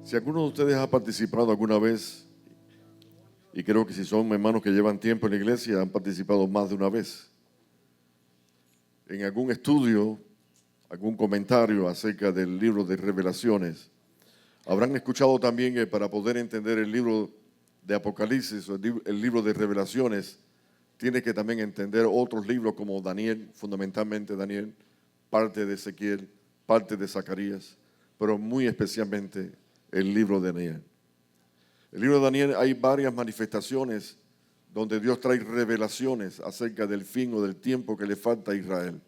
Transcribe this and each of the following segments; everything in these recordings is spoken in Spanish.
Si alguno de ustedes ha participado alguna vez, y creo que si son hermanos que llevan tiempo en la iglesia, han participado más de una vez, en algún estudio, algún comentario acerca del libro de Revelaciones, habrán escuchado también que para poder entender el libro de Apocalipsis o el libro de Revelaciones, tiene que también entender otros libros como Daniel, fundamentalmente Daniel, parte de Ezequiel, parte de Zacarías, pero muy especialmente el libro de Daniel. El libro de Daniel hay varias manifestaciones donde Dios trae revelaciones acerca del fin o del tiempo que le falta a Israel.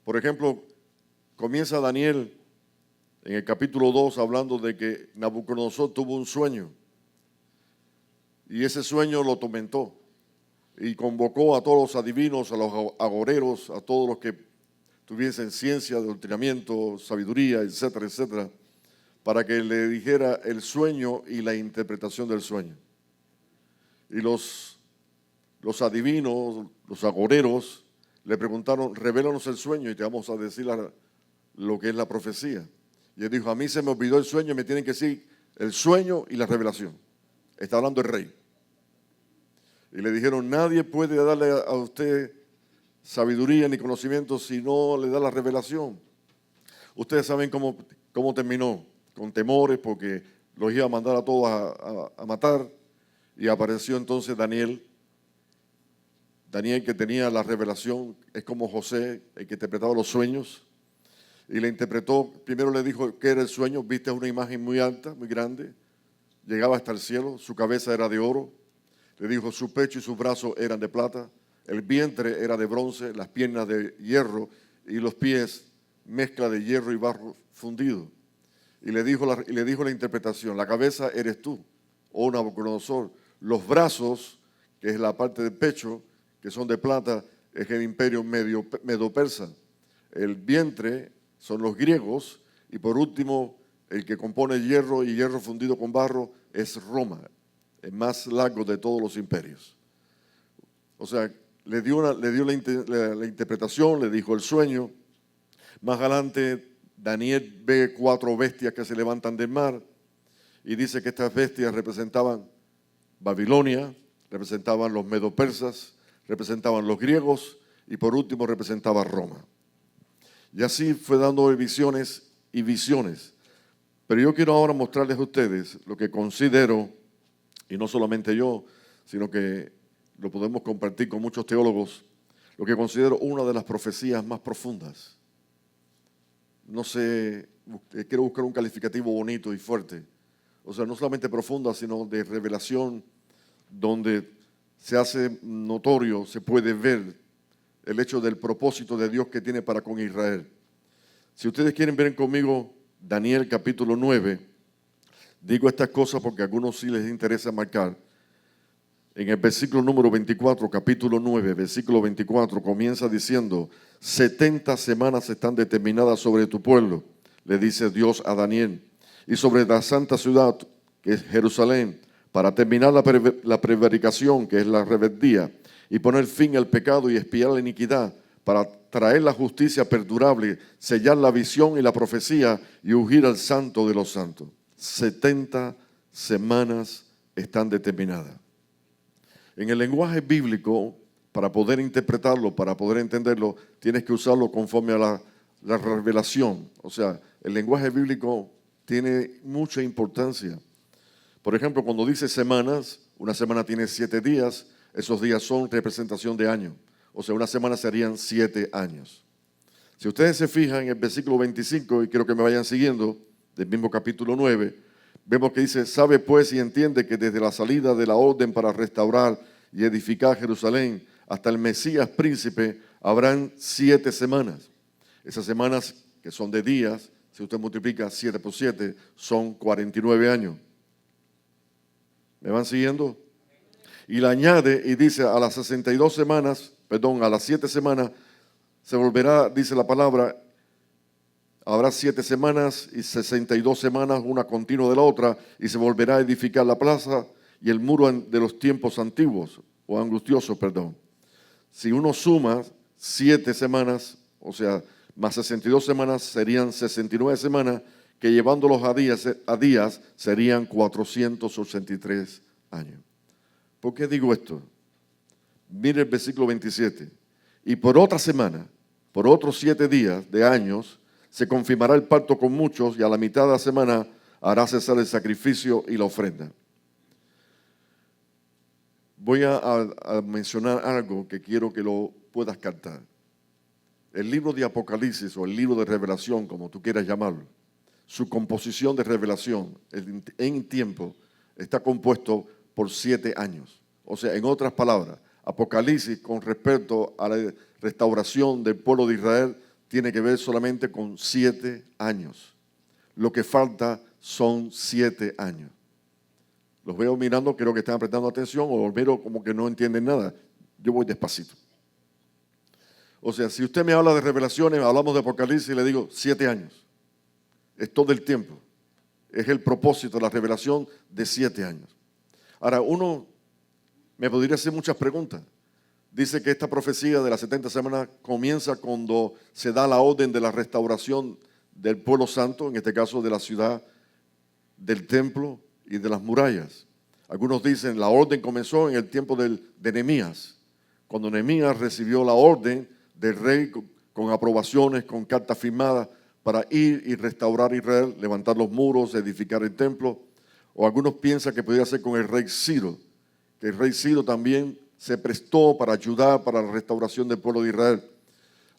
Por ejemplo, comienza Daniel en el capítulo 2 hablando de que Nabucodonosor tuvo un sueño y ese sueño lo tormentó y convocó a todos los adivinos, a los agoreros, a todos los que tuviesen ciencia, adoctrinamiento, sabiduría, etcétera, etcétera, para que le dijera el sueño y la interpretación del sueño. Y los adivinos, los agoreros, le preguntaron, revélanos el sueño y te vamos a decir lo que es la profecía. Y él dijo, a mí se me olvidó el sueño, me tienen que decir el sueño y la revelación. Está hablando el rey. Y le dijeron, nadie puede darle a usted sabiduría ni conocimiento si no le da la revelación. Ustedes saben cómo terminó, con temores porque los iba a mandar a todos a matar. Y apareció entonces Daniel que tenía la revelación, es como José, el que interpretaba los sueños. Y le interpretó, primero le dijo qué era el sueño, viste una imagen muy alta, muy grande, llegaba hasta el cielo, su cabeza era de oro. Le dijo, su pecho y sus brazos eran de plata, el vientre era de bronce, las piernas de hierro y los pies mezcla de hierro y barro fundido. Y le dijo la interpretación, la cabeza eres tú, oh Nabucodonosor, los brazos, que es la parte del pecho, que son de plata, es el imperio medo-persa. El vientre son los griegos y por último el que compone hierro y hierro fundido con barro es Roma, el más largo de todos los imperios. O sea, le dio la interpretación, le dijo el sueño. Más adelante Daniel ve 4 bestias que se levantan del mar y dice que estas bestias representaban Babilonia, representaban los medo-persas, representaban los griegos y por último representaba Roma. Y así fue dando visiones y visiones. Pero yo quiero ahora mostrarles a ustedes lo que considero, y no solamente yo, sino que lo podemos compartir con muchos teólogos, lo que considero una de las profecías más profundas. No sé, quiero buscar un calificativo bonito y fuerte. O sea, no solamente profunda, sino de revelación, donde se hace notorio, se puede ver el hecho del propósito de Dios que tiene para con Israel. Si ustedes quieren ver conmigo Daniel capítulo 9, digo estas cosas porque a algunos sí les interesa marcar. En el versículo número 24, capítulo 9, versículo 24, comienza diciendo, 70 semanas están determinadas sobre tu pueblo, le dice Dios a Daniel, y sobre la santa ciudad, que es Jerusalén, para terminar la prevaricación, que es la rebeldía, y poner fin al pecado y expiar la iniquidad, para traer la justicia perdurable, sellar la visión y la profecía y ungir al santo de los santos. 70 semanas están determinadas. En el lenguaje bíblico, para poder interpretarlo, para poder entenderlo, tienes que usarlo conforme a la revelación. O sea, el lenguaje bíblico tiene mucha importancia. Por ejemplo, cuando dice semanas, una semana tiene 7 días, esos días son representación de año. O sea, una semana serían 7 años. Si ustedes se fijan en el versículo 25, y quiero que me vayan siguiendo, del mismo capítulo 9, vemos que dice, sabe pues y entiende que desde la salida de la orden para restaurar y edificar Jerusalén hasta el Mesías príncipe, habrán 7 semanas. Esas semanas que son de días, si usted multiplica 7 por 7, son 49 años. ¿Me van siguiendo? Y le añade y dice a las 7 semanas, se volverá, dice la palabra, habrá 7 semanas y 62 semanas, una continua de la otra, y se volverá a edificar la plaza y el muro de los tiempos antiguos, o angustiosos, perdón. Si uno suma 7 semanas, o sea, más 62 semanas, serían 69 semanas, que llevándolos a días serían 483 años. ¿Por qué digo esto? Mire el versículo 27. Y por otra semana, por otros 7 días de años, se confirmará el pacto con muchos y a la mitad de la semana hará cesar el sacrificio y la ofrenda. Voy a mencionar algo que quiero que lo puedas captar. El libro de Apocalipsis o el libro de Revelación, como tú quieras llamarlo, su composición de revelación en tiempo está compuesto por 7 años. O sea, en otras palabras, Apocalipsis con respecto a la restauración del pueblo de Israel tiene que ver solamente con 7 años. Lo que falta son 7 años. Los veo mirando, creo que están prestando atención, o los veo como que no entienden nada. Yo voy despacito. O sea, si usted me habla de revelaciones, hablamos de Apocalipsis y le digo 7 años. Es todo el tiempo. Es el propósito, la revelación de 7 años. Ahora, uno me podría hacer muchas preguntas. Dice que esta profecía de las 70 semanas comienza cuando se da la orden de la restauración del pueblo santo, en este caso de la ciudad, del templo y de las murallas. Algunos dicen la orden comenzó en el tiempo de Nehemías, cuando Nehemías recibió la orden del rey con aprobaciones, con cartas firmadas para ir y restaurar Israel, levantar los muros, edificar el templo. O algunos piensan que podría ser con el rey Ciro, que el rey Ciro también se prestó para ayudar para la restauración del pueblo de Israel.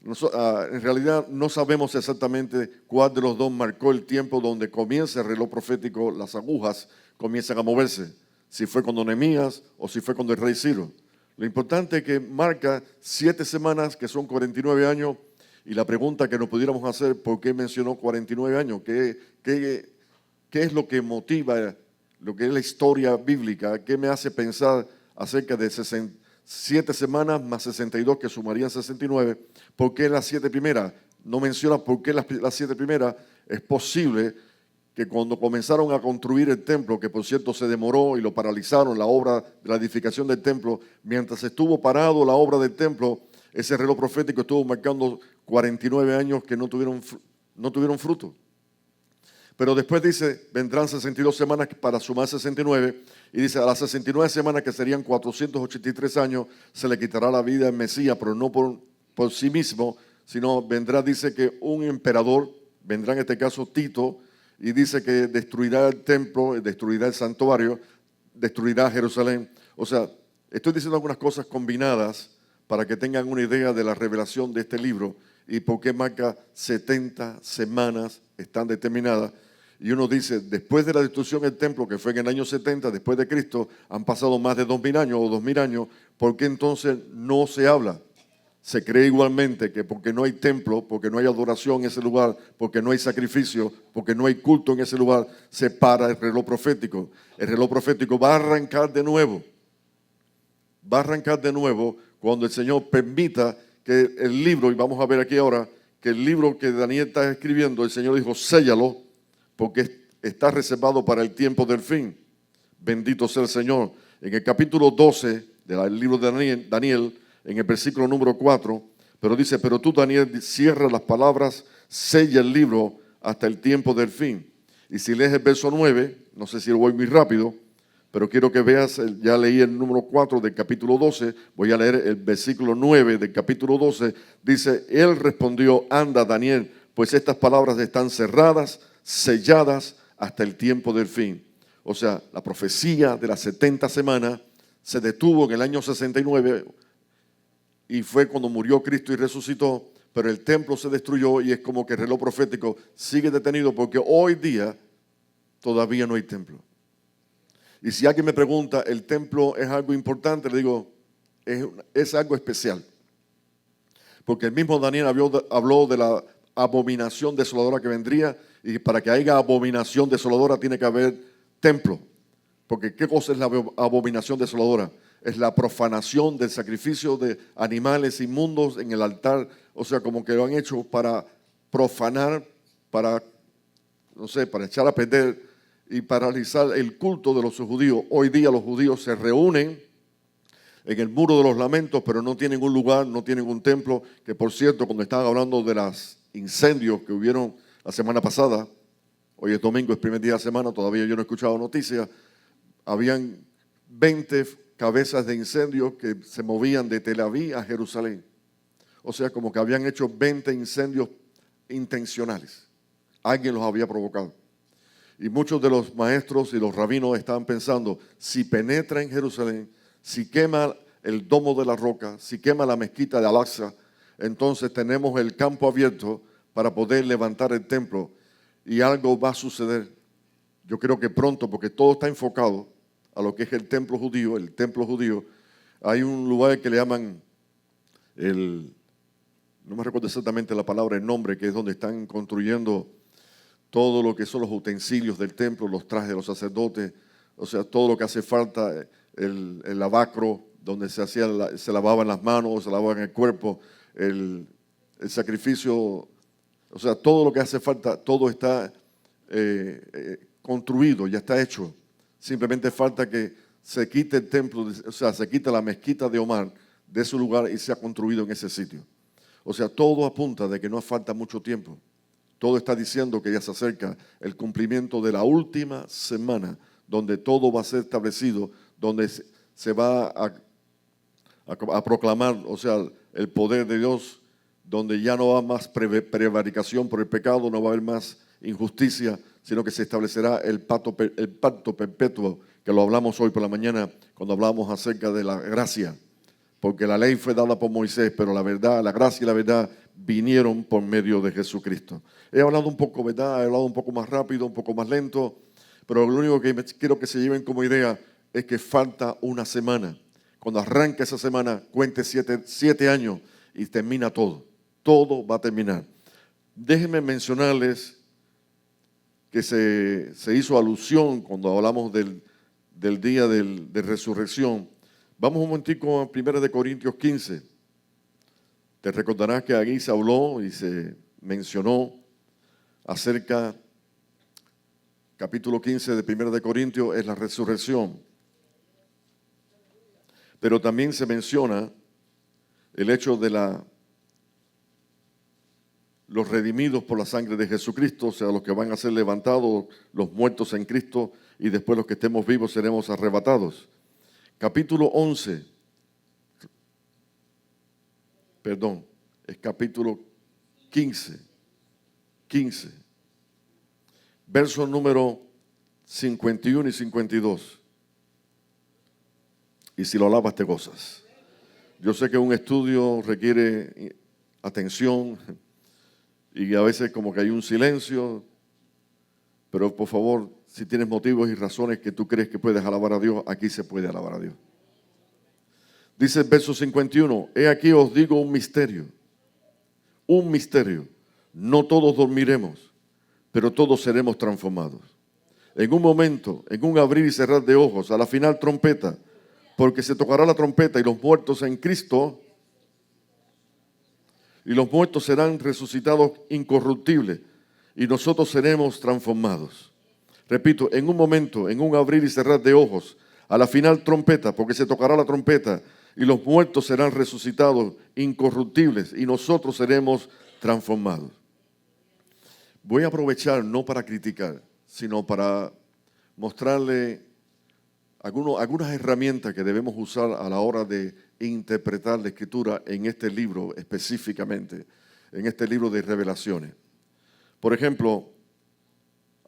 En realidad no sabemos exactamente cuál de los dos marcó el tiempo donde comienza el reloj profético, las agujas comienzan a moverse, si fue con Nehemías o si fue con el rey Ciro. Lo importante es que marca 7 semanas, que son 49 años, y la pregunta que nos pudiéramos hacer, ¿por qué mencionó 49 años? ¿Qué es lo que motiva, lo que es la historia bíblica? ¿Qué me hace pensar acerca de 7 semanas más 62, que sumarían 69? ¿Por qué las 7 primeras? No menciona por qué las 7 primeras. Es posible que cuando comenzaron a construir el templo, que por cierto se demoró y lo paralizaron, la obra de la edificación del templo, mientras estuvo parado la obra del templo, ese reloj profético estuvo marcando 49 años que no tuvieron fruto. Pero después dice, vendrán 62 semanas para sumar 69, y dice, a las 69 semanas, que serían 483 años, se le quitará la vida al Mesías, pero no por sí mismo, sino vendrá, dice que un emperador, vendrá en este caso Tito, y dice que destruirá el templo, destruirá el santuario, destruirá Jerusalén. O sea, estoy diciendo algunas cosas combinadas para que tengan una idea de la revelación de este libro y por qué marca 70 semanas están determinadas. Y uno dice, después de la destrucción del templo, que fue en el año 70, después de Cristo, han pasado más de 2000 años o 2000 años, ¿por qué entonces no se habla? Se cree igualmente que porque no hay templo, porque no hay adoración en ese lugar, porque no hay sacrificio, porque no hay culto en ese lugar, se para el reloj profético. El reloj profético va a arrancar de nuevo. Va a arrancar de nuevo cuando el Señor permita que el libro, y vamos a ver aquí ahora, que el libro que Daniel está escribiendo, el Señor dijo, séllalo, porque está reservado para el tiempo del fin. Bendito sea el Señor. En el capítulo 12 del libro de Daniel, en el versículo número 4, pero dice, pero tú, Daniel, cierra las palabras, sella el libro hasta el tiempo del fin. Y si lees el verso 9, no sé si lo voy muy rápido, pero quiero que veas, ya leí el número 4 del capítulo 12, voy a leer el versículo 9 del capítulo 12, dice, él respondió, anda, Daniel, pues estas palabras están cerradas, selladas hasta el tiempo del fin. O sea, la profecía de las 70 semanas se detuvo en el año 69, y fue cuando murió Cristo y resucitó, pero el templo se destruyó y es como que el reloj profético sigue detenido porque hoy día todavía no hay templo. Y si alguien me pregunta, ¿el templo es algo importante? Le digo, es algo especial. Porque el mismo Daniel habló de la abominación desoladora que vendría, y para que haya abominación desoladora tiene que haber templo. Porque ¿qué cosa es la abominación desoladora? Es la profanación del sacrificio de animales inmundos en el altar. O sea, como que lo han hecho para profanar, para, no sé, para echar a perder y paralizar el culto de los judíos. Hoy día los judíos se reúnen en el Muro de los Lamentos, pero no tienen un lugar, no tienen un templo, que por cierto, cuando estaban hablando de los incendios que hubieron la semana pasada, hoy es domingo, es primer día de la semana, todavía yo no he escuchado noticias, habían 20 cabezas de incendios que se movían de Tel Aviv a Jerusalén. O sea, como que habían hecho 20 incendios intencionales. Alguien los había provocado. Y muchos de los maestros y los rabinos estaban pensando, si penetra en Jerusalén, si quema el domo de la roca, si quema la mezquita de Al-Aqsa, entonces tenemos el campo abierto para poder levantar el templo y algo va a suceder. Yo creo que pronto, porque todo está enfocado a lo que es el templo judío. El templo judío, hay un lugar que le llaman no me recuerdo exactamente la palabra, el nombre, que es donde están construyendo todo lo que son los utensilios del templo, los trajes de los sacerdotes, o sea, todo lo que hace falta, el lavacro, donde se lavaban las manos, se lavaban el cuerpo, el sacrificio, o sea, todo lo que hace falta, todo está construido, ya está hecho. Simplemente falta que se quite el templo, o sea, se quite la mezquita de Omar de su lugar y sea construido en ese sitio. O sea, todo apunta de que no falta mucho tiempo. Todo está diciendo que ya se acerca el cumplimiento de la última semana, donde todo va a ser establecido, donde se va a proclamar, o sea, el poder de Dios, donde ya no va más prevaricación por el pecado, no va a haber más injusticia, sino que se establecerá el pacto perpetuo, que lo hablamos hoy por la mañana cuando hablamos acerca de la gracia. Porque la ley fue dada por Moisés, pero la verdad, la gracia y la verdad vinieron por medio de Jesucristo. He hablado un poco, ¿verdad? He hablado un poco más rápido, un poco más lento, pero lo único que quiero que se lleven como idea es que falta una semana. Cuando arranque esa semana, cuente 7 años y termina todo. Todo va a terminar. Déjenme mencionarles que se hizo alusión cuando hablamos del día de resurrección. Vamos un momentico a 1 Corintios 15. Te recordarás que ahí se habló y se mencionó acerca, capítulo 15 de 1 Corintios es la resurrección. Pero también se menciona el hecho de los redimidos por la sangre de Jesucristo, o sea, los que van a ser levantados, los muertos en Cristo, y después los que estemos vivos seremos arrebatados. Capítulo 11, perdón, es capítulo 15, versos número 51 y 52. Y si lo alabas te gozas. Yo sé que un estudio requiere atención y a veces como que hay un silencio, pero por favor, si tienes motivos y razones que tú crees que puedes alabar a Dios, aquí se puede alabar a Dios. Dice el verso 51, he aquí os digo un misterio, no todos dormiremos, pero todos seremos transformados. En un momento, en un abrir y cerrar de ojos, a la final trompeta, porque se tocará la trompeta y los muertos en Cristo, y los muertos serán resucitados incorruptibles, y nosotros seremos transformados. Repito, en un momento, en un abrir y cerrar de ojos, a la final trompeta, porque se tocará la trompeta, y los muertos serán resucitados incorruptibles, y nosotros seremos transformados. Voy a aprovechar no para criticar, sino para mostrarle algunas herramientas que debemos usar a la hora de interpretar la Escritura en este libro específicamente, en este libro de Revelaciones. Por ejemplo,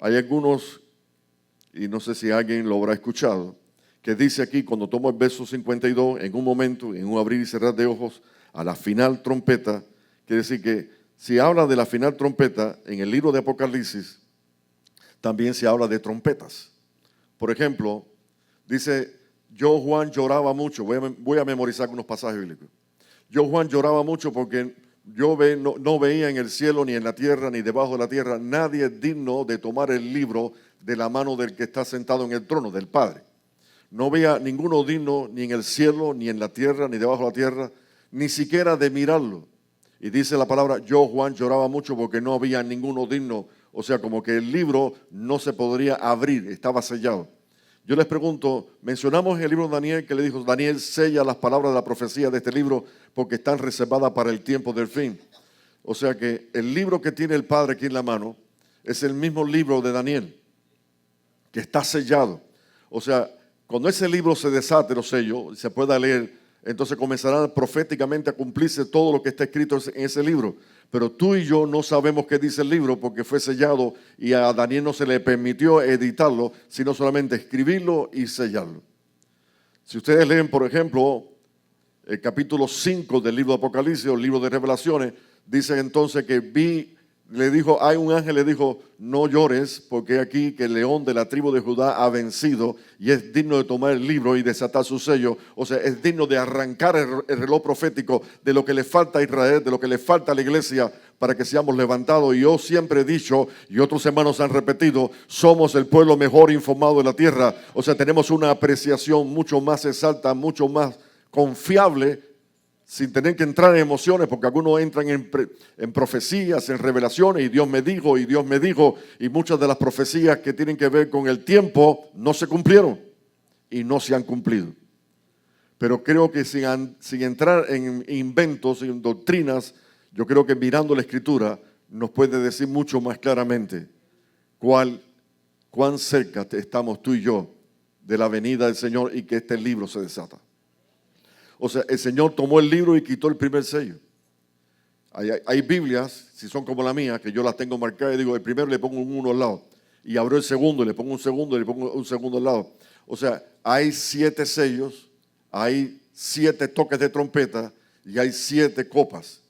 hay algunos, y no sé si alguien lo habrá escuchado, que dice aquí, cuando tomo el verso 52, en un momento, en un abrir y cerrar de ojos, a la final trompeta, quiere decir que si habla de la final trompeta, en el libro de Apocalipsis, también se habla de trompetas. Por ejemplo, dice, yo Juan lloraba mucho, voy a memorizar algunos pasajes bíblicos. Yo Juan lloraba mucho porque yo no veía en el cielo, ni en la tierra, ni debajo de la tierra, nadie digno de tomar el libro de la mano del que está sentado en el trono, del Padre. No veía ninguno digno, ni en el cielo, ni en la tierra, ni debajo de la tierra, ni siquiera de mirarlo. Y dice la palabra, yo Juan lloraba mucho porque no había ninguno digno. O sea, como que el libro no se podría abrir, estaba sellado. Yo les pregunto, mencionamos en el libro de Daniel que le dijo, Daniel sella las palabras de la profecía de este libro porque están reservadas para el tiempo del fin. O sea que el libro que tiene el Padre aquí en la mano es el mismo libro de Daniel, que está sellado. O sea, cuando ese libro se desate los sellos y se pueda leer, entonces comenzarán proféticamente a cumplirse todo lo que está escrito en ese libro. Pero tú y yo no sabemos qué dice el libro porque fue sellado y a Daniel no se le permitió editarlo, sino solamente escribirlo y sellarlo. Si ustedes leen, por ejemplo, el capítulo 5 del libro de Apocalipsis, o el libro de Revelaciones, dice entonces que hay un ángel le dijo, no llores, porque aquí que el león de la tribu de Judá ha vencido y es digno de tomar el libro y desatar su sello. O sea, es digno de arrancar el reloj profético de lo que le falta a Israel, de lo que le falta a la iglesia para que seamos levantados. Y yo siempre he dicho, y otros hermanos han repetido, somos el pueblo mejor informado de la tierra. O sea, tenemos una apreciación mucho más exacta, mucho más confiable, sin tener que entrar en emociones, porque algunos entran en profecías, en revelaciones, y Dios me dijo, y muchas de las profecías que tienen que ver con el tiempo no se cumplieron y no se han cumplido. Pero creo que sin entrar en inventos, en doctrinas, yo creo que mirando la Escritura nos puede decir mucho más claramente cuán cerca estamos tú y yo de la venida del Señor y que este libro se desata. O sea, el Señor tomó el libro y quitó el primer sello. Hay Biblias, si son como la mía, que yo las tengo marcadas y digo, el primero le pongo un 1 al lado. Y abro el segundo, y le pongo un segundo, y le pongo un segundo al lado. O sea, hay 7 sellos, hay 7 toques de trompeta y hay 7 copas.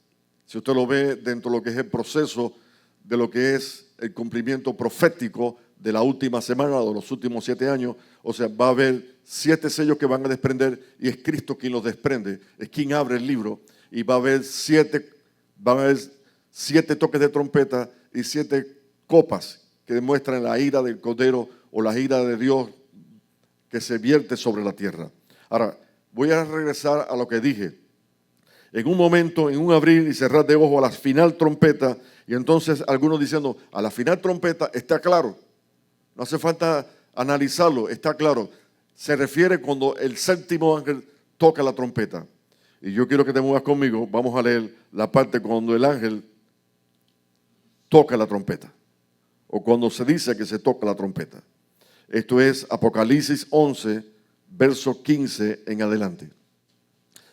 Si usted lo ve dentro de lo que es el proceso de lo que es el cumplimiento profético de la última semana o de los últimos 7 años, o sea, va a haber 7 sellos que van a desprender y es Cristo quien los desprende, es quien abre el libro y va a haber 7 toques de trompeta y 7 copas que demuestran la ira del Cordero o la ira de Dios que se vierte sobre la tierra. Ahora, voy a regresar a lo que dije. En un momento, en un abrir y cerrar de ojos a la final trompeta, y entonces algunos diciendo, a la final trompeta está claro, no hace falta analizarlo, está claro. Se refiere cuando el séptimo ángel toca la trompeta. Y yo quiero que te muevas conmigo, vamos a leer la parte cuando el ángel toca la trompeta, o cuando se dice que se toca la trompeta. Esto es Apocalipsis 11, verso 15 en adelante.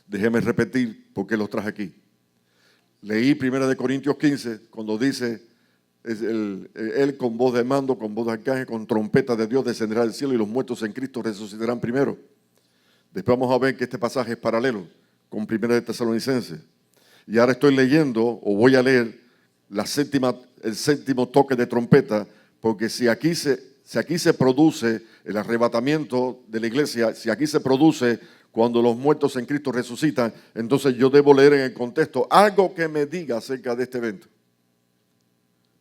Déjeme repetir por qué los traje aquí. Leí 1 Corintios 15, cuando dice, él con voz de mando, con voz de arcángel, con trompeta de Dios descenderá del cielo y los muertos en Cristo resucitarán primero. Después vamos a ver que este pasaje es paralelo con 1 de Tesalonicenses. Y ahora estoy leyendo, o voy a leer, el séptimo toque de trompeta, porque si aquí se produce el arrebatamiento de la iglesia, si aquí se produce cuando los muertos en Cristo resucitan, entonces yo debo leer en el contexto algo que me diga acerca de este evento.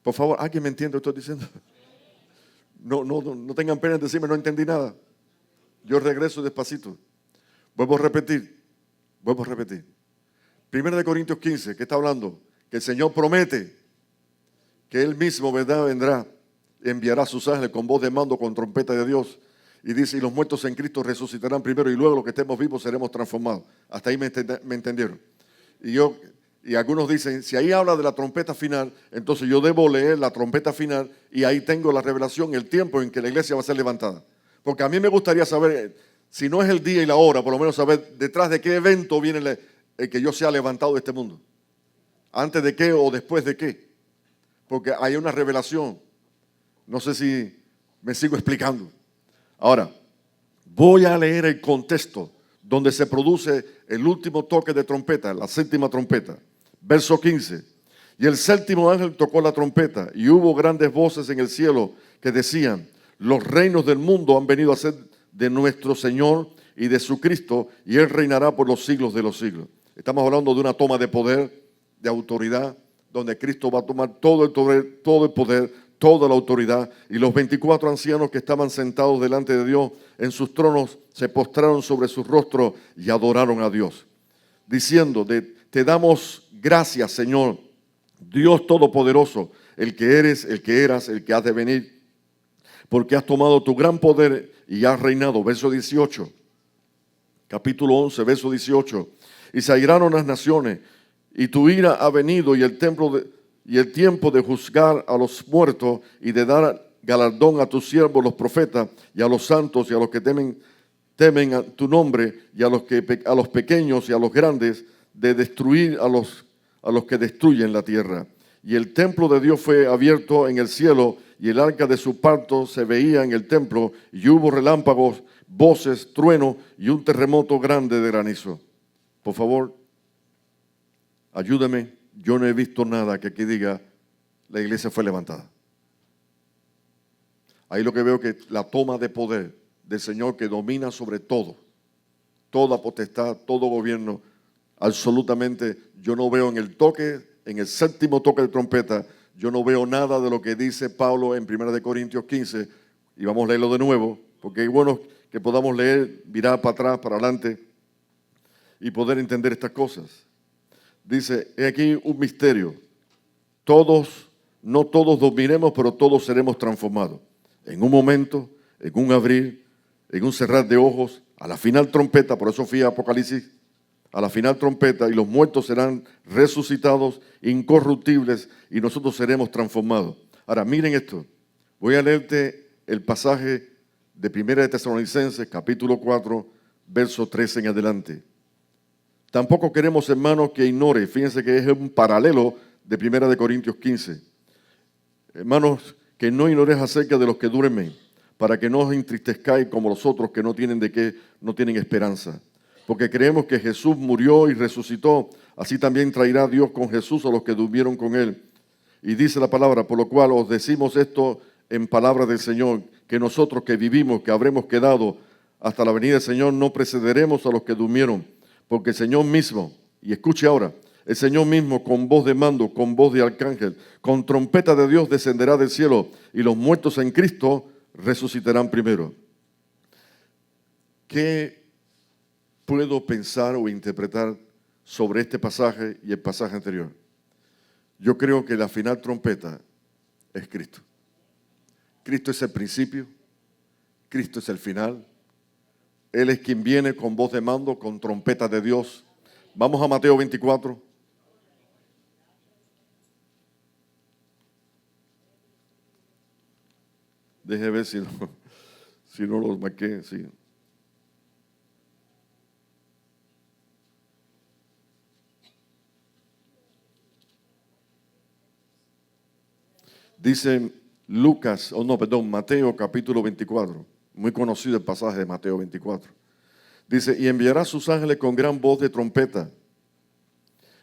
Por favor, ¿alguien me entiende lo que estoy diciendo? No tengan pena en decirme, no entendí nada. Yo regreso despacito. Vuelvo a repetir. 1 Corintios 15, ¿qué está hablando? Que el Señor promete que Él mismo, ¿verdad?, vendrá, enviará a sus ángeles con voz de mando, con trompeta de Dios. Y dice, y los muertos en Cristo resucitarán primero y luego los que estemos vivos seremos transformados. Hasta ahí me entendieron. Y algunos dicen, si ahí habla de la trompeta final, entonces yo debo leer la trompeta final y ahí tengo la revelación, el tiempo en que la iglesia va a ser levantada. Porque a mí me gustaría saber, si no es el día y la hora, por lo menos saber detrás de qué evento viene el que yo sea levantado de este mundo. Antes de qué o después de qué. Porque hay una revelación. No sé si me sigo explicando. Ahora, voy a leer el contexto donde se produce el último toque de trompeta, la séptima trompeta. Verso 15. Y el séptimo ángel tocó la trompeta y hubo grandes voces en el cielo que decían, los reinos del mundo han venido a ser de nuestro Señor y de su Cristo y Él reinará por los siglos de los siglos. Estamos hablando de una toma de poder, de autoridad, donde Cristo va a tomar todo el poder, toda la autoridad, y los 24 ancianos que estaban sentados delante de Dios en sus tronos se postraron sobre sus rostros y adoraron a Dios, diciendo, te damos gracias, Señor, Dios Todopoderoso, el que eres, el que eras, el que has de venir, porque has tomado tu gran poder y has reinado. Verso 18, capítulo 11, verso 18, y se airaron las naciones, y tu ira ha venido, y y el tiempo de juzgar a los muertos y de dar galardón a tus siervos los profetas y a los santos y a los que temen a tu nombre y a los pequeños y a los grandes, de destruir a los que destruyen la tierra. Y el templo de Dios fue abierto en el cielo, y el arca de su parto se veía en el templo, y hubo relámpagos, voces, trueno y un terremoto grande de granizo. Por favor, ayúdame. Yo no he visto nada que aquí diga la iglesia fue levantada. Ahí lo que veo que la toma de poder del Señor que domina sobre todo, toda potestad, todo gobierno, absolutamente. Yo no veo en el toque, en el séptimo toque de trompeta, yo no veo nada de lo que dice Pablo en 1 Corintios 15, y vamos a leerlo de nuevo, porque es bueno que podamos leer, mirar para atrás, para adelante, y poder entender estas cosas. Dice, he aquí un misterio, no todos dominemos, pero todos seremos transformados. En un momento, en un abrir, en un cerrar de ojos, a la final trompeta, por eso fui a Apocalipsis, a la final trompeta, y los muertos serán resucitados, incorruptibles, y nosotros seremos transformados. Ahora, miren esto. Voy a leerte el pasaje de 1 de Tesalonicenses, capítulo 4, verso 13 en adelante. Tampoco queremos, hermanos, que ignore, fíjense que es un paralelo de 1 de Corintios 15. Hermanos, que no ignores acerca de los que duermen, para que no os entristezcáis como los otros que no tienen esperanza. Porque creemos que Jesús murió y resucitó, así también traerá Dios con Jesús a los que durmieron con él. Y dice la palabra, por lo cual os decimos esto en palabra del Señor, que nosotros que vivimos, que habremos quedado hasta la venida del Señor, no precederemos a los que durmieron, porque el Señor mismo, y escuche ahora, el Señor mismo con voz de mando, con voz de arcángel, con trompeta de Dios descenderá del cielo, y los muertos en Cristo resucitarán primero. ¿Qué puedo pensar o interpretar sobre este pasaje y el pasaje anterior? Yo creo que la final trompeta es Cristo. Cristo es el principio, Cristo es el final. Él es quien viene con voz de mando, con trompeta de Dios. Vamos a Mateo 24. Deje ver si no los marqué. Sí. Dice Mateo capítulo 24. Muy conocido el pasaje de Mateo 24. Dice, y enviará a sus ángeles con gran voz de trompeta.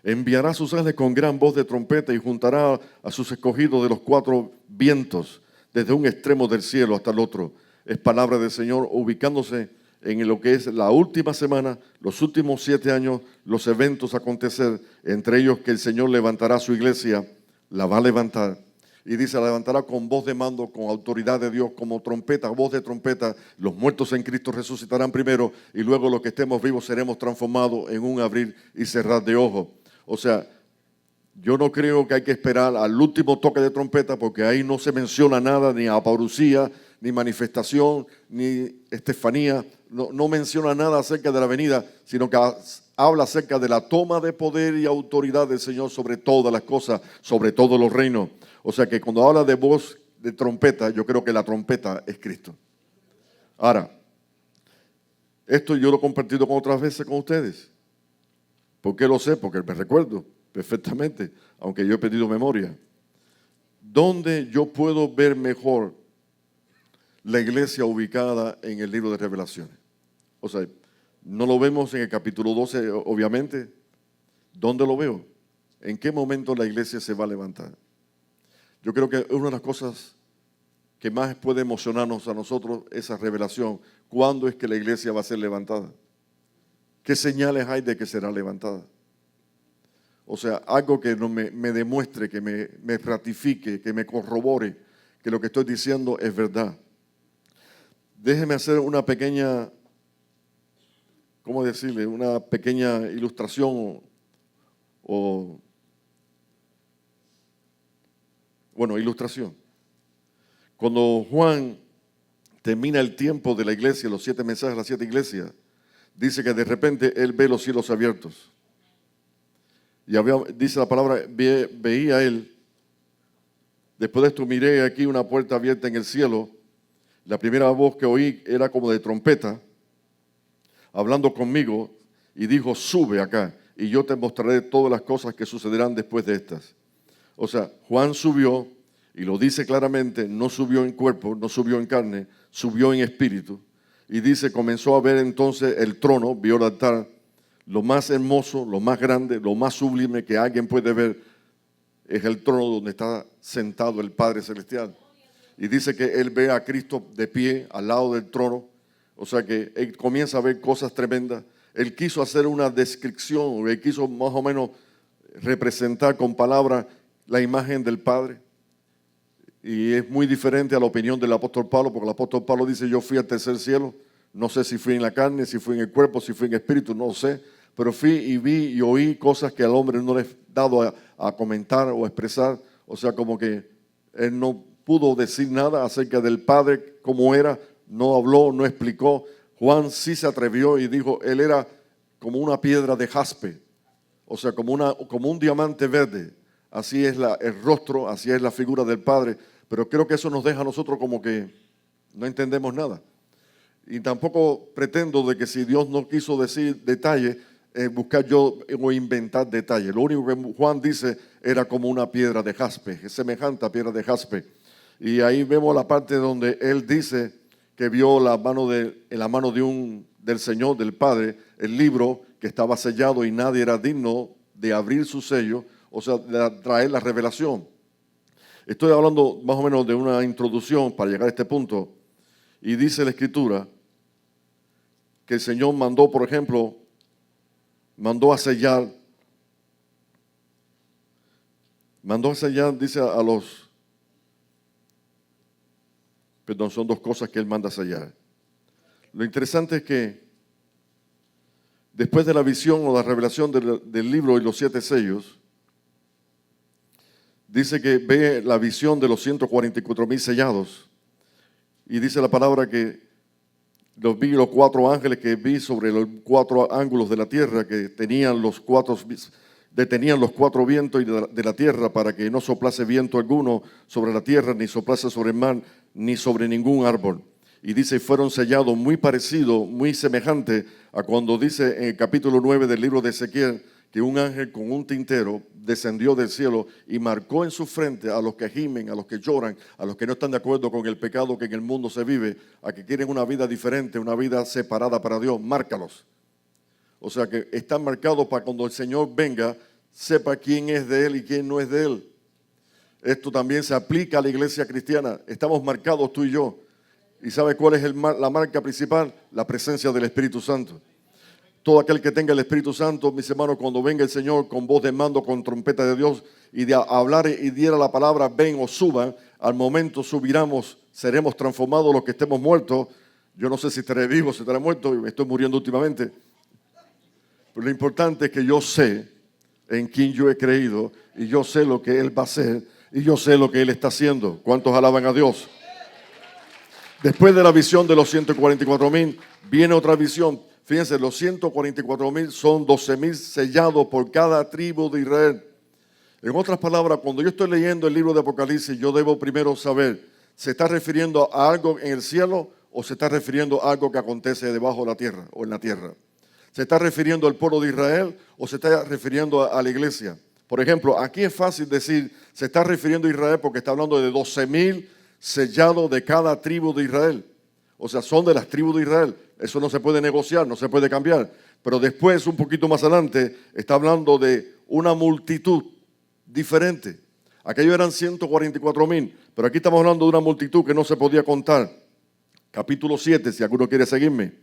Enviará a sus ángeles con gran voz de trompeta y juntará a sus escogidos de los cuatro vientos, desde un extremo del cielo hasta el otro. Es palabra del Señor, ubicándose en lo que es la última semana, los últimos 7 años, los eventos a acontecer, entre ellos que el Señor levantará su iglesia, la va a levantar. Y dice, la levantará con voz de mando, con autoridad de Dios, como trompeta, voz de trompeta. Los muertos en Cristo resucitarán primero y luego los que estemos vivos seremos transformados en un abrir y cerrar de ojos. O sea, yo no creo que hay que esperar al último toque de trompeta porque ahí no se menciona nada, ni aparucía, ni manifestación, ni estefanía. No menciona nada acerca de la venida, sino que habla acerca de la toma de poder y autoridad del Señor sobre todas las cosas, sobre todos los reinos. O sea que cuando habla de voz de trompeta, yo creo que la trompeta es Cristo. Ahora, esto yo lo he compartido con otras veces con ustedes. ¿Por qué lo sé? Porque me recuerdo perfectamente, aunque yo he perdido memoria. ¿Dónde yo puedo ver mejor la iglesia ubicada en el libro de Revelaciones? O sea, no lo vemos en el capítulo 12, obviamente. ¿Dónde lo veo? ¿En qué momento la iglesia se va a levantar? Yo creo que una de las cosas que más puede emocionarnos a nosotros es esa revelación. ¿Cuándo es que la iglesia va a ser levantada? ¿Qué señales hay de que será levantada? O sea, algo que me demuestre, que me ratifique, que me corrobore que lo que estoy diciendo es verdad. Déjeme hacer una pequeña, ¿cómo decirle? Una pequeña ilustración ilustración. Cuando Juan termina el tiempo de la iglesia, los 7 mensajes de las 7 iglesias, dice que de repente él ve los cielos abiertos. Y dice la palabra, veía él Después de esto miré aquí una puerta abierta en el cielo. La primera voz que oí era como de trompeta, hablando conmigo, y dijo, sube acá, y yo te mostraré todas las cosas que sucederán después de estas. O sea, Juan subió, y lo dice claramente, no subió en cuerpo, no subió en carne, subió en espíritu. Y dice, comenzó a ver entonces el trono, vio el altar, lo más hermoso, lo más grande, lo más sublime que alguien puede ver, es el trono donde está sentado el Padre Celestial. Y dice que él ve a Cristo de pie al lado del trono. O sea que él comienza a ver cosas tremendas. Él quiso hacer una descripción, él quiso más o menos representar con palabras la imagen del Padre. Y es muy diferente a la opinión del apóstol Pablo, porque el apóstol Pablo dice, yo fui al tercer cielo. No sé si fui en la carne, si fui en el cuerpo, si fui en espíritu, no sé. Pero fui y vi y oí cosas que al hombre no le he dado a comentar o expresar. O sea, como que él no pudo decir nada acerca del Padre, cómo era, no habló, no explicó. Juan sí se atrevió y dijo, él era como una piedra de jaspe, o sea, como un diamante verde. Así es el rostro, así es la figura del Padre. Pero creo que eso nos deja a nosotros como que no entendemos nada. Y tampoco pretendo de que si Dios no quiso decir detalles, buscar yo o inventar detalles. Lo único que Juan dice era como una piedra de jaspe, es semejante a piedra de jaspe. Y ahí vemos la parte donde él dice que vio en la mano del Señor, del Padre, el libro que estaba sellado y nadie era digno de abrir su sello, o sea, de traer la revelación. Estoy hablando más o menos de una introducción para llegar a este punto. Y dice la Escritura que el Señor mandó, por ejemplo, mandó a sellar, dice a los, perdón, son dos cosas que Él manda a sellar. Lo interesante es que después de la visión o la revelación del libro y los 7 sellos, dice que ve la visión de los 144,000 sellados. Y dice la palabra que los 4 ángeles que vi sobre los 4 ángulos de la tierra que detenían los 4 vientos de la tierra para que no soplase viento alguno sobre la tierra, ni soplase sobre el mar, ni sobre ningún árbol. Y dice, fueron sellados muy parecido, muy semejante a cuando dice en el capítulo 9 del libro de Ezequiel, que un ángel con un tintero descendió del cielo y marcó en su frente a los que gimen, a los que lloran, a los que no están de acuerdo con el pecado que en el mundo se vive, a que quieren una vida diferente, una vida separada para Dios, márcalos. O sea que están marcados para cuando el Señor venga, sepa quién es de Él y quién no es de Él. Esto también se aplica a la iglesia cristiana. Estamos marcados tú y yo. ¿Y sabe cuál es la marca principal? La presencia del Espíritu Santo. Todo aquel que tenga el Espíritu Santo, mis hermanos, cuando venga el Señor con voz de mando, con trompeta de Dios, y de hablar y diera la palabra, ven o suban, al momento subiremos, seremos transformados los que estemos muertos. Yo no sé si estaré vivo, si estaré muerto, me estoy muriendo últimamente. Pero lo importante es que yo sé en quién yo he creído, y yo sé lo que Él va a hacer, y yo sé lo que Él está haciendo. ¿Cuántos alaban a Dios? Después de la visión de los 144,000, viene otra visión. Fíjense, los 144,000 son 12,000 sellados por cada tribu de Israel. En otras palabras, cuando yo estoy leyendo el libro de Apocalipsis, yo debo primero saber, ¿se está refiriendo a algo en el cielo o se está refiriendo a algo que acontece debajo de la tierra o en la tierra? ¿Se está refiriendo al pueblo de Israel o se está refiriendo a la iglesia? Por ejemplo, aquí es fácil decir, se está refiriendo a Israel porque está hablando de 12,000 sellados de cada tribu de Israel. O sea, son de las tribus de Israel. Eso no se puede negociar, no se puede cambiar. Pero después, un poquito más adelante, está hablando de una multitud diferente. Aquellos eran 144,000, pero aquí estamos hablando de una multitud que no se podía contar. Capítulo 7, si alguno quiere seguirme.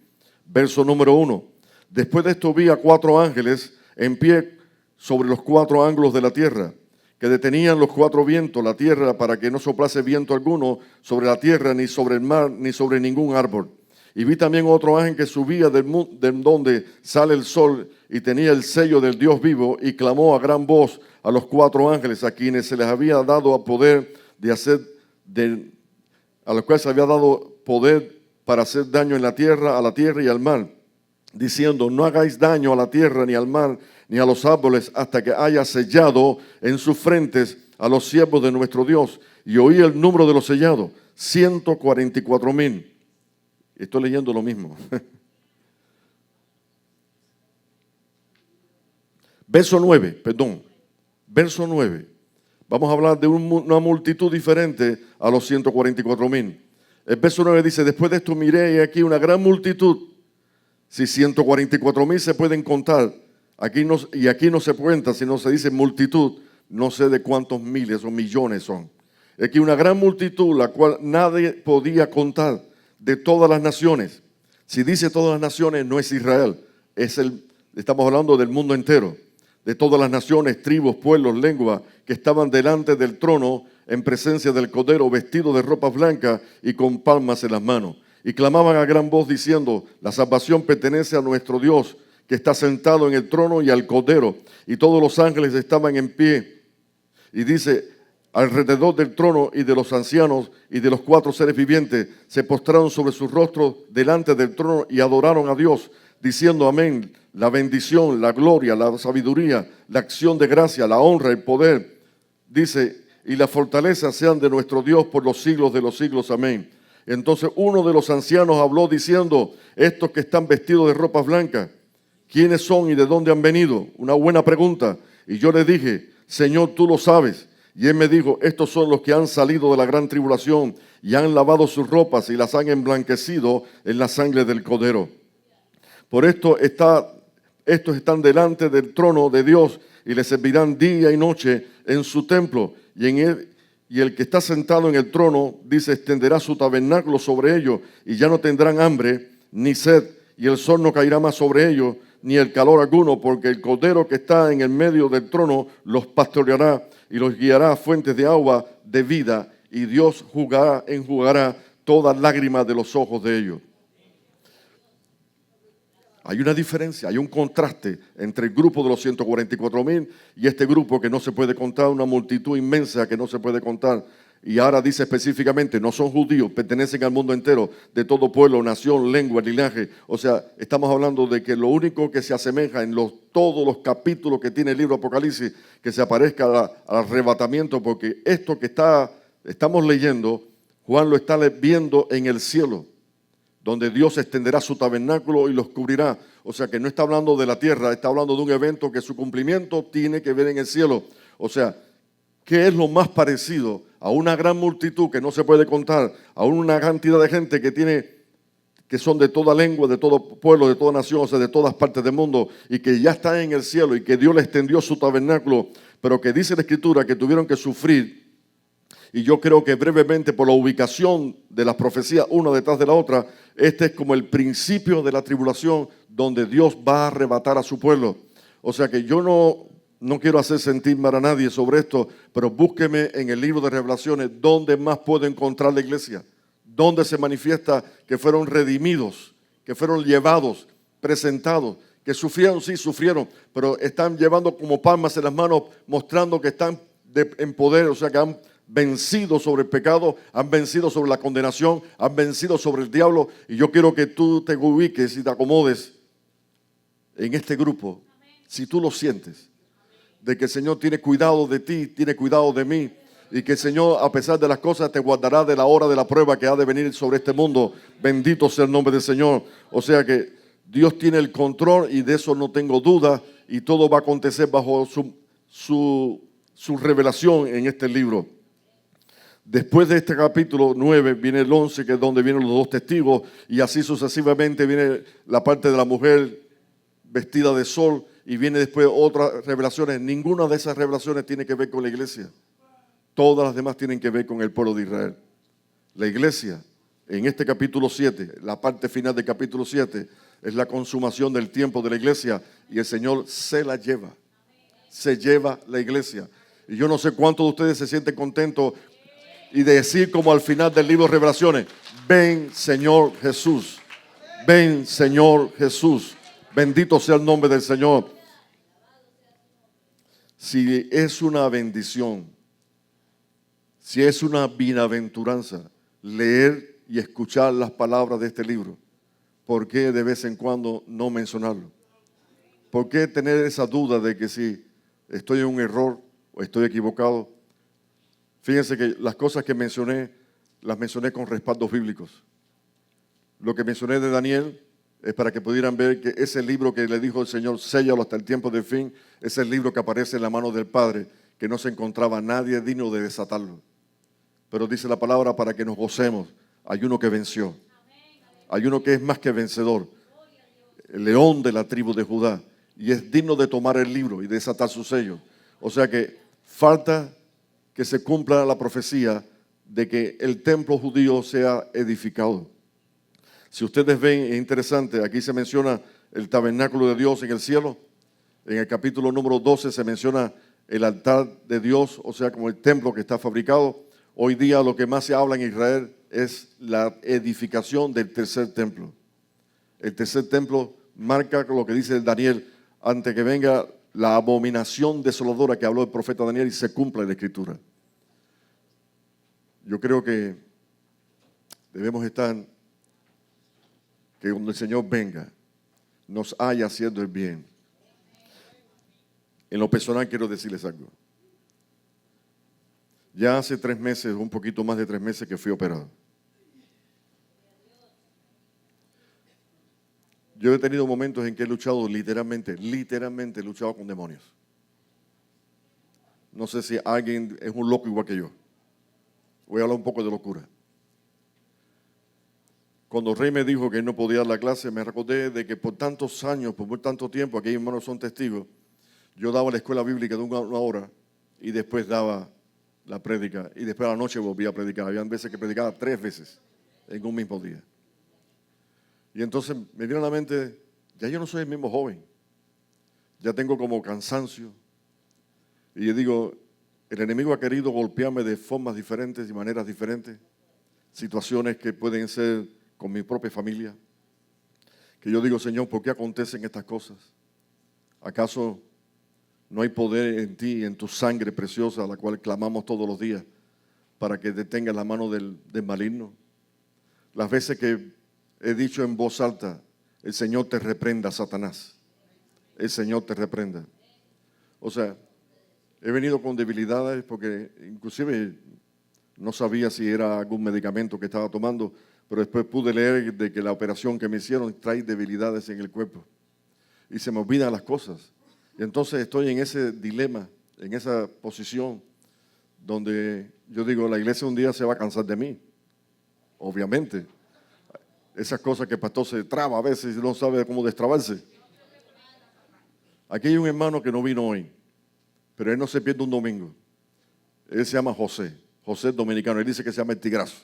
Verso número 1. Después de esto vi a 4 ángeles en pie sobre los 4 ángulos de la tierra, que detenían los 4 vientos, la tierra, para que no soplase viento alguno sobre la tierra, ni sobre el mar, ni sobre ningún árbol. Y vi también otro ángel que subía de donde sale el sol y tenía el sello del Dios vivo y clamó a gran voz a los 4 ángeles a quienes se les había dado poder a los cuales se había dado poder para hacer daño en la tierra, a la tierra y al mar, diciendo, no hagáis daño a la tierra ni al mar ni a los árboles hasta que haya sellado en sus frentes a los siervos de nuestro Dios. y oí el número de los sellados, 144,000. Estoy leyendo lo mismo. Verso 9. Vamos a hablar de una multitud diferente a los 144,000. El verso 9 dice, después de esto miré y aquí una gran multitud. Si 144,000 se pueden contar, aquí no se cuenta, sino se dice multitud, no sé de cuántos miles o millones son. Aquí una gran multitud, la cual nadie podía contar, de todas las naciones. Si dice todas las naciones, no es Israel, estamos hablando del mundo entero. De todas las naciones, tribus, pueblos, lenguas, que estaban delante del trono en presencia del Cordero, vestidos de ropas blancas y con palmas en las manos. Y clamaban a gran voz diciendo, la salvación pertenece a nuestro Dios, que está sentado en el trono, y al Cordero. Y todos los ángeles estaban en pie. Y dice, alrededor del trono y de los ancianos y de los 4 seres vivientes, se postraron sobre sus rostros delante del trono y adoraron a Dios, diciendo amén. La bendición, la gloria, la sabiduría, la acción de gracia, la honra, el poder, dice, y la fortaleza sean de nuestro Dios por los siglos de los siglos. Amén. Entonces uno de los ancianos habló diciendo, estos que están vestidos de ropas blancas, ¿quiénes son y de dónde han venido? Una buena pregunta. Y yo le dije, Señor, tú lo sabes. Y él me dijo, estos son los que han salido de la gran tribulación y han lavado sus ropas y las han emblanquecido en la sangre del Cordero. Por esto estos están delante del trono de Dios y le servirán día y noche en su templo. Y el que está sentado en el trono, dice, extenderá su tabernáculo sobre ellos y ya no tendrán hambre ni sed, y el sol no caerá más sobre ellos, ni el calor alguno, porque el Cordero que está en el medio del trono los pastoreará y los guiará a fuentes de agua de vida, y Dios enjugará toda lágrima de los ojos de ellos. Hay una diferencia, hay un contraste entre el grupo de los 144,000 y este grupo que no se puede contar, una multitud inmensa que no se puede contar. Y ahora dice específicamente, no son judíos, pertenecen al mundo entero, de todo pueblo, nación, lengua, linaje. O sea, estamos hablando de que lo único que se asemeja en todos los capítulos que tiene el libro Apocalipsis, que se aparezca al arrebatamiento, porque esto que estamos leyendo, Juan lo está viendo en el cielo, donde Dios extenderá su tabernáculo y los cubrirá. O sea que no está hablando de la tierra, está hablando de un evento que su cumplimiento tiene que ver en el cielo. O sea, ¿qué es lo más parecido a una gran multitud que no se puede contar, a una cantidad de gente que son de toda lengua, de todo pueblo, de toda nación, o sea, de todas partes del mundo, y que ya están en el cielo y que Dios le extendió su tabernáculo, pero que dice la Escritura que tuvieron que sufrir? Y yo creo que brevemente, por la ubicación de las profecías una detrás de la otra, este es como el principio de la tribulación donde Dios va a arrebatar a su pueblo. O sea que yo no quiero hacer sentir mal a nadie sobre esto, pero búsqueme en el libro de Revelaciones dónde más puedo encontrar la iglesia, dónde se manifiesta que fueron redimidos, que fueron llevados, presentados, que sufrieron, sí sufrieron, pero están llevando como palmas en las manos, mostrando que están en poder, o sea que han vencido sobre el pecado, han vencido sobre la condenación, han vencido sobre el diablo. Y yo quiero que tú te ubiques y te acomodes en este grupo. Si tú lo sientes, de que el Señor tiene cuidado de ti, tiene cuidado de mí, y que el Señor, a pesar de las cosas, te guardará de la hora de la prueba que ha de venir sobre este mundo. Bendito sea el nombre del Señor. O sea que Dios tiene el control, y de eso no tengo duda, y todo va a acontecer bajo su revelación en este libro. Después de este capítulo 9 viene el 11, que es donde vienen los 2 testigos, y así sucesivamente viene la parte de la mujer vestida de sol, y viene después otras revelaciones. Ninguna de esas revelaciones tiene que ver con la iglesia. Todas las demás tienen que ver con el pueblo de Israel. La iglesia, en este capítulo 7, la parte final del capítulo 7, es la consumación del tiempo de la iglesia, y el Señor se la lleva. Se lleva la iglesia. Y yo no sé cuántos de ustedes se sienten contentos y decir como al final del libro de Revelaciones, ven Señor Jesús, ven Señor Jesús, bendito sea el nombre del Señor. Si es una bendición, si es una bienaventuranza leer y escuchar las palabras de este libro, ¿por qué de vez en cuando no mencionarlo? ¿Por qué tener esa duda de que si estoy en un error o estoy equivocado? Fíjense que las cosas que mencioné, las mencioné con respaldos bíblicos. Lo que mencioné de Daniel es para que pudieran ver que ese libro que le dijo el Señor, séllalo hasta el tiempo del fin, es el libro que aparece en la mano del Padre, que no se encontraba nadie digno de desatarlo. Pero dice la palabra para que nos gocemos. Hay uno que venció. Hay uno que es más que vencedor. El león de la tribu de Judá. Y es digno de tomar el libro y de desatar su sello. O sea que falta que se cumpla la profecía de que el templo judío sea edificado. Si ustedes ven, es interesante, aquí se menciona el tabernáculo de Dios en el cielo. En el capítulo número 12 se menciona el altar de Dios, o sea, como el templo que está fabricado. Hoy día lo que más se habla en Israel es la edificación del tercer templo. El tercer templo marca lo que dice Daniel, antes que venga la abominación desoladora que habló el profeta Daniel y se cumpla en la Escritura. Yo creo que debemos estar, que cuando el Señor venga, nos haya haciendo el bien. En lo personal quiero decirles algo. Ya hace 3 meses, un poquito más de 3 meses que fui operado. Yo he tenido momentos en que he luchado literalmente he luchado con demonios. No sé si alguien es un loco igual que yo. Voy a hablar un poco de locura. Cuando el rey me dijo que él no podía dar la clase, me recordé de que por tantos años, por tanto tiempo, aquí hermanos son testigos, yo daba la escuela bíblica de una hora y después daba la prédica y después a la noche volvía a predicar. Habían veces que predicaba 3 veces en un mismo día. Y entonces me vino a la mente, ya yo no soy el mismo joven, ya tengo como cansancio. Y yo digo, el enemigo ha querido golpearme de formas diferentes y maneras diferentes, situaciones que pueden ser con mi propia familia, que yo digo, Señor, ¿por qué acontecen estas cosas? ¿Acaso no hay poder en ti, en tu sangre preciosa, a la cual clamamos todos los días, para que detenga la mano del maligno? Las veces que he dicho en voz alta, el Señor te reprenda, Satanás. El Señor te reprenda. O sea, he venido con debilidades porque inclusive no sabía si era algún medicamento que estaba tomando, pero después pude leer de que la operación que me hicieron trae debilidades en el cuerpo. Y se me olvidan las cosas. Y entonces estoy en ese dilema, en esa posición, donde yo digo, la iglesia un día se va a cansar de mí. Obviamente. Esas cosas que el pastor se traba a veces y no sabe cómo destrabarse. Aquí hay un hermano que no vino hoy, pero él no se pierde un domingo. Él se llama José, José dominicano. Él dice que se llama el Tigrazo.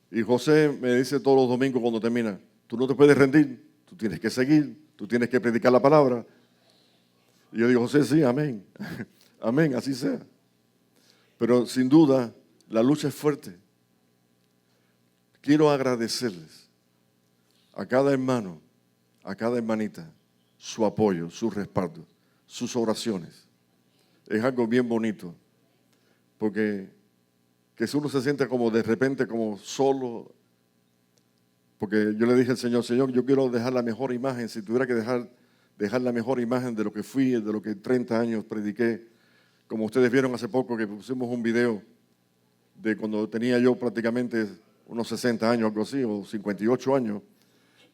Y José me dice todos los domingos cuando termina, tú no te puedes rendir, tú tienes que seguir, tú tienes que predicar la palabra. Y yo digo, José, sí, amén, amén, así sea. Pero sin duda, la lucha es fuerte. Quiero agradecerles a cada hermano, a cada hermanita, su apoyo, su respaldo, sus oraciones. Es algo bien bonito, porque que si uno se siente como de repente como solo, porque yo le dije al Señor, Señor, yo quiero dejar la mejor imagen, si tuviera que dejar la mejor imagen de lo que fui, de lo que 30 años prediqué, como ustedes vieron hace poco que pusimos un video de cuando tenía yo prácticamente unos 60 años, algo así, o 58 años,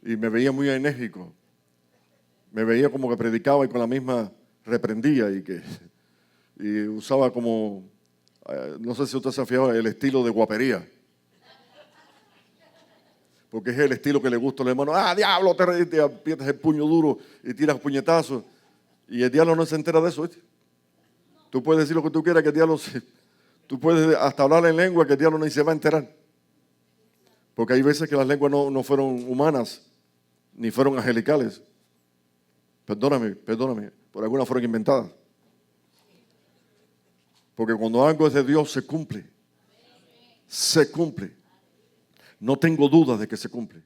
y me veía muy enérgico. Me veía como que predicaba y con la misma reprendía y usaba como, no sé si usted se ha fijado, el estilo de guapería. Porque es el estilo que le gusta al hermano. ¡Ah, diablo! Te aprietas el puño duro y tiras puñetazos. Y el diablo no se entera de eso, ¿viste? Tú puedes decir lo que tú quieras, que el diablo tú puedes hasta hablar en lengua que el diablo ni se va a enterar. Porque hay veces que las lenguas no fueron humanas, ni fueron angelicales. Perdóname, por alguna fueron inventadas. Porque cuando algo es de Dios se cumple. Se cumple. No tengo dudas de que se cumple.